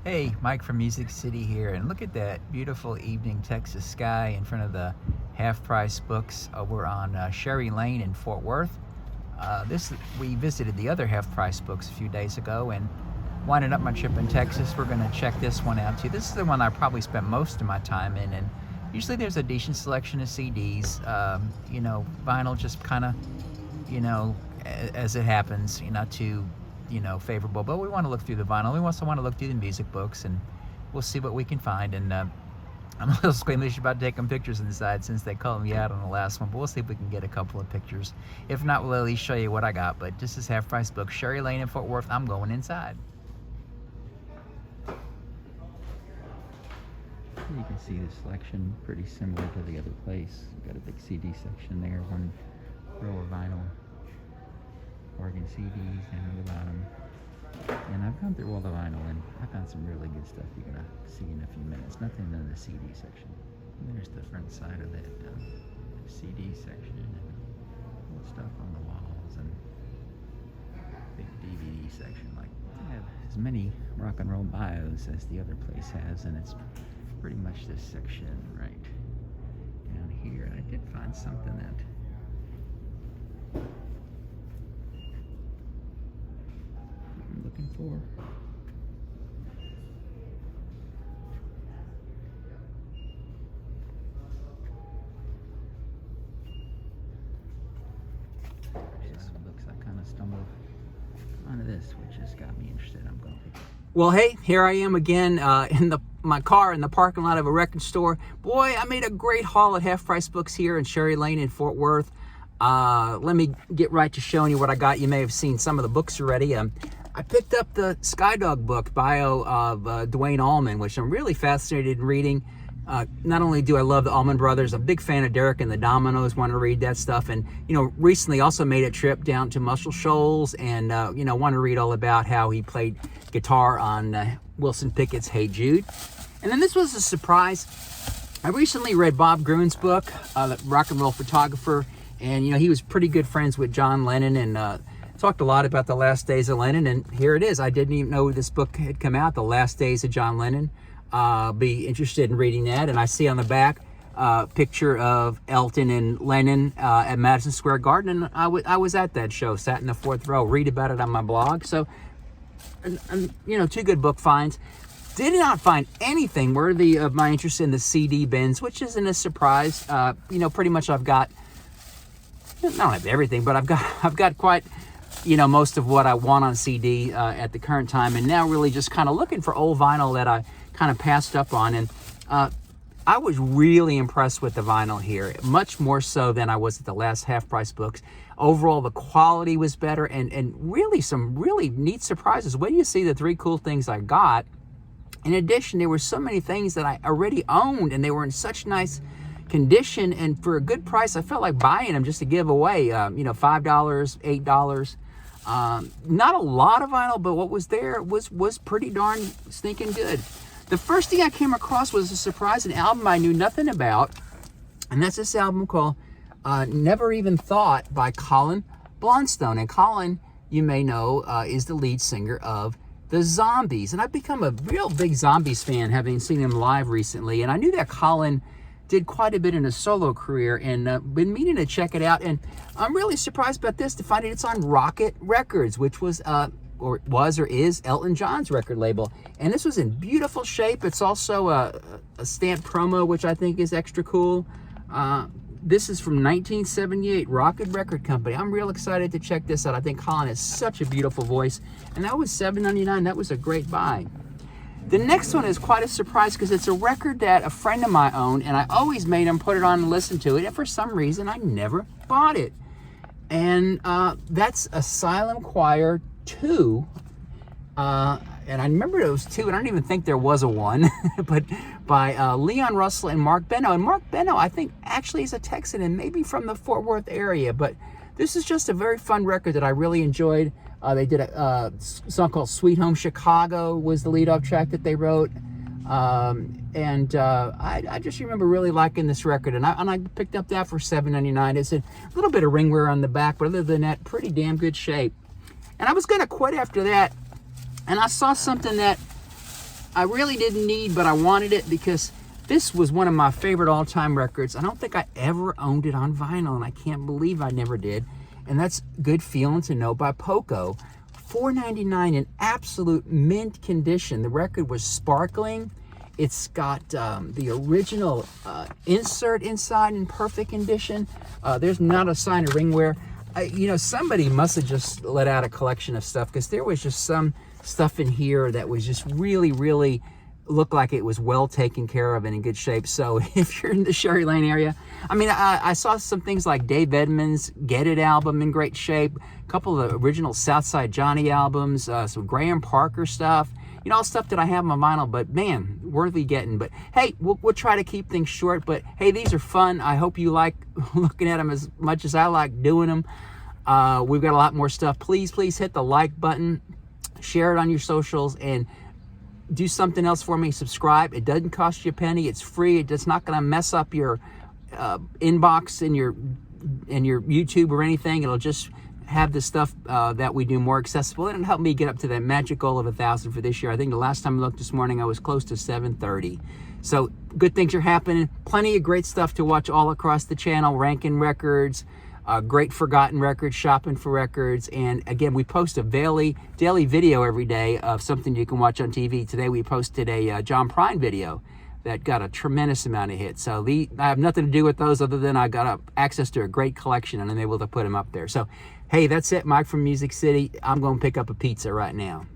Hey, Mike from Music City here, and look at that beautiful evening Texas sky in front of the Half Price Books over on Sherry Lane in Fort Worth. We visited the other Half Price Books a few days ago, and winding up my trip in Texas, we're going to check this one out too. This is the one I probably spent most of my time in, and usually there's a decent selection of CDs. Vinyl just kind of, as it happens, not too favorable, but we want to look through the vinyl. We also want to look through the music books, and we'll see what we can find. And I'm a little squeamish about taking pictures inside since they called me out on the last one, but we'll see if we can get a couple of pictures. If not, we'll at least show you what I got. But this is Half Price Book, Sherry Lane in Fort Worth. I'm going inside. You can see the selection pretty similar to the other place. We've got a big CD section there, one row of vinyl, organ CDs down at the bottom. And I've gone through all the vinyl, and I found some really good stuff you're gonna see in a few minutes. Nothing in the CD section. And there's the front side of that CD section, and old stuff on the walls, and big DVD section. Like, I have as many rock and roll bios as the other place has, and it's pretty much this section right down here. And I did find something that I'm looking for. Looks like I kind of stumbled onto this, which has got me interested. I'm going to pick it up. Well, hey, here I am again in my car in the parking lot of a record store. Boy, I made a great haul at Half Price Books here in Sherry Lane in Fort Worth. Let me get right to showing you what I got. You may have seen some of the books already. I picked up the Skydog book, bio of Duane Allman, which I'm really fascinated in reading. Not only do I love the Allman Brothers, I'm a big fan of Derek and the Dominoes, want to read that stuff. And, recently also made a trip down to Muscle Shoals and, want to read all about how he played guitar on Wilson Pickett's Hey Jude. And then this was a surprise. I recently read Bob Gruen's book, the rock and roll photographer. And, he was pretty good friends with John Lennon and talked a lot about the last days of Lennon. And here it is. I didn't even know this book had come out, The Last Days of John Lennon. Be interested in reading that. And I see on the back picture of Elton and Lennon at Madison Square Garden. And I was at that show, sat in the fourth row, read about it on my blog. So, two good book finds. Did not find anything worthy of my interest in the CD bins, which isn't a surprise. Pretty much I don't have everything, but I've got quite, most of what I want on CD at the current time, and now really just kind of looking for old vinyl that I kind of passed up on. And I was really impressed with the vinyl here, much more so than I was at the last Half Price Books. Overall, the quality was better, and really some really neat surprises. When you see the three cool things I got, in addition, there were so many things that I already owned, and they were in such nice condition, and for a good price, I felt like buying them just to give away. $5, $8. Not a lot of vinyl, but what was there was pretty darn stinking good. The first thing I came across was a surprise, an album I knew nothing about, and that's this album called Never Even Thought by Colin Blunstone. And Colin, you may know, is the lead singer of the Zombies, and I've become a real big Zombies fan, having seen them live recently. And I knew that Colin did quite a bit in his solo career, and been meaning to check it out. And I'm really surprised about this, to find it's on Rocket Records, which was or is Elton John's record label. And this was in beautiful shape. It's also a stamped promo, which I think is extra cool. This is from 1978, Rocket Record Company. I'm real excited to check this out. I think Colin has such a beautiful voice. And that was $7.99. That was a great buy. The next one is quite a surprise because it's a record that a friend of mine owned, and I always made him put it on and listen to it. And for some reason, I never bought it. And that's Asylum Choir 2. And I remember there was 2, and I don't even think there was a 1, but by Leon Russell and Mark Beno. And Mark Beno, I think, actually is a Texan and maybe from the Fort Worth area. But this is just a very fun record that I really enjoyed. They did a song called Sweet Home Chicago was the lead-off track that they wrote. I just remember really liking this record, and I picked up that for $7.99. It's a little bit of ring wear on the back, but other than that, pretty damn good shape. And I was going to quit after that, and I saw something that I really didn't need, but I wanted it because this was one of my favorite all-time records. I don't think I ever owned it on vinyl, and I can't believe I never did. And that's Good Feeling to Know by Poco. $4.99 in absolute mint condition. The record was sparkling. It's got the original insert inside in perfect condition. There's not a sign of ring wear. You know, somebody must have just let out a collection of stuff, because there was just some stuff in here that was just really, really looked like it was well taken care of and in good shape. So if you're in the Sherry Lane area, I mean, I saw some things like Dave Edmunds' Get It album in great shape, a couple of the original Southside Johnny albums, some Graham Parker stuff, you know, all stuff that I have on my vinyl, but man, worthy getting. But hey, we'll try to keep things short, but hey, these are fun. I hope you like looking at them as much as I like doing them. We've got a lot more stuff. Please hit the like button, share it on your socials, and do something else for me. Subscribe. It doesn't cost you a penny. It's free. It's not going to mess up your inbox in your YouTube or anything. It'll just have the stuff that we do more accessible, and it'll help me get up to that magic goal of 1,000 for this year. I think the last time I looked this morning, I was close to 730. So good things are happening. Plenty of great stuff to watch all across the channel. Ranking records, great forgotten records, shopping for records, and again, we post a daily video every day of something you can watch on TV. Today we posted a John Prine video that got a tremendous amount of hits. So I have nothing to do with those other than I got access to a great collection and I'm able to put them up there. So hey, that's it. Mike from Music City. I'm going to pick up a pizza right now.